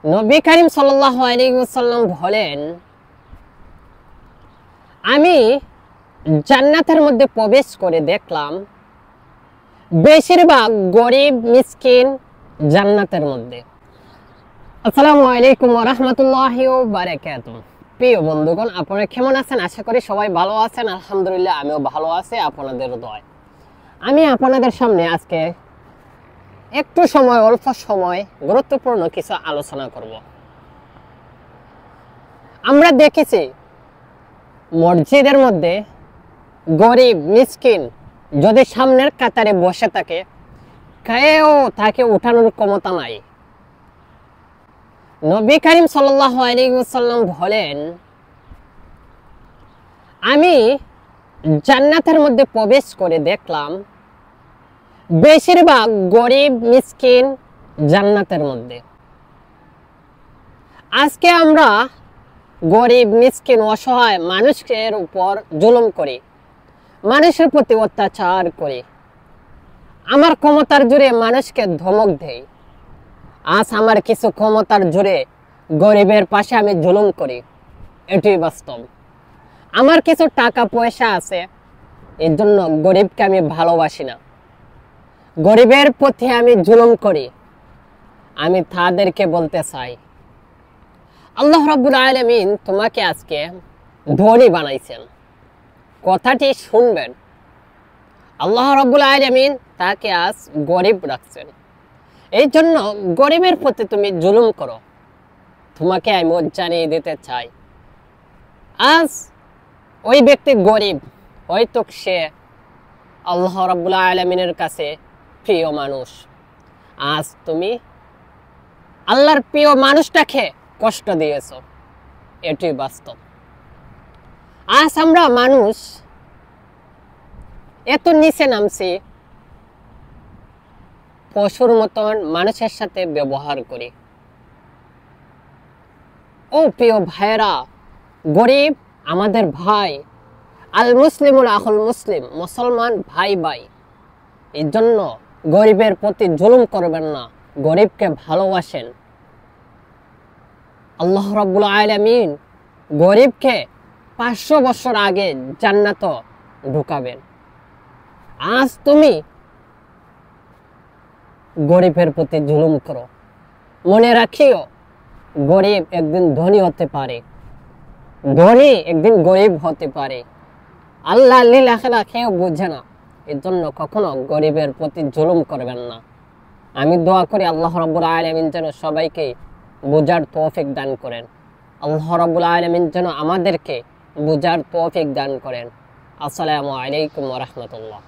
নবী করিম সাল্লাল্লাহু আলাইহি ওয়াসাল্লাম বলেন, আমি জান্নাতের মধ্যে প্রবেশ করে দেখলাম বেশিরভাগ গরিব মিসকিন জান্নাতের মধ্যে। আসসালামু আলাইকুম ওয়া রাহমাতুল্লাহি ওয়া বারাকাতুহু। প্রিয় বন্ধুগণ, আপনারা কেমন আছেন? আশা করি সবাই ভালো আছেন। আলহামদুলিল্লাহ, আমিও ভালো আছি আপনাদের দোয়ায়। আমি আপনাদের সামনে আজকে অল্প সময় গুরুত্বপূর্ণ কিছু আলোচনা করব। আমরা দেখেছি মসজিদের মধ্যে গরিব মিসকিন যদি সামনের কাতারে বসে থাকে, কেউ তাকে উঠানোর ক্ষমতা নাই। নবী করিম সাল্লাল্লাহু আলাইহি ওয়াসাল্লাম বলেন, আমি জান্নাতের মধ্যে প্রবেশ করে দেখলাম বেশিরভাগ গরিব মিসকিন জান্নাতের মধ্যে। আজকে আমরা গরিব মিসকিন অসহায় মানুষের উপর জুলুম করি, মানুষের প্রতি অত্যাচার করি, আমার ক্ষমতার জোরে মানুষকে ধমক দেই। আজ আমার কিছু ক্ষমতার জোরে গরিবের পাশে আমি জুলুম করি, এটাই বাস্তব। আমার কিছু টাকা পয়সা আছে, এর জন্য গরিবকে আমি ভালোবাসি না, গরিবের প্রতি আমি জুলুম করি। আমি তাদেরকে বলতে চাই, আল্লাহ রাব্বুল আলামিন তোমাকে আজকে ধনী বানাইছেন, কথাটি শুনবেন। আল্লাহ রাব্বুল আলামিন তাকে আজ গরিব রাখছেন, এই জন্য গরিবের প্রতি তুমি জুলুম করো। তোমাকে আমি জানিয়ে দিতে চাই, আজ ওই ব্যক্তি গরিব, হয়তো সে আল্লাহ রাব্বুল আলামিনের কাছে প্রিয় মানুষ। আজ তুমি আল্লাহর প্রিয় মানুষটাকে কষ্ট দিয়েছ, এটি বাস্তব। আজ আমরা মানুষ এত নিচে নামছি, পশুর মতন মানুষের সাথে ব্যবহার করি। ও প্রিয় ভাইরা, গরিব আমাদের ভাই, আল মুসলিমুল আখুল মুসলিম, মুসলমান ভাই ভাই। এই জন্য গরিবের প্রতি জুলুম করবেন না, গরিবকে ভালোবাসেন। আল্লাহ রাব্বুল আলামিন গরিবকে 500 বছর আগে জান্নাত ঢুকাবেন। আজ তুমি গরিবের প্রতি জুলুম করো, মনে রাখিও গরিব একদিন ধনী হতে পারে, ধনী একদিন গরিব হতে পারে। আল্লাহ লীলা খেলা কেউ বুঝে না, এর জন্য কখনো গরিবের প্রতি জুলুম করবেন না। আমি দোয়া করি আল্লাহ রাব্বুল আলামিন যেন সবাইকে বুঝার তৌফিক দান করেন। আল্লাহ রাব্বুল আলামিন যেন আমাদেরকে বুঝার তৌফিক দান করেন। আসসালামু আলাইকুম ওয়া রাহমাতুল্লাহ।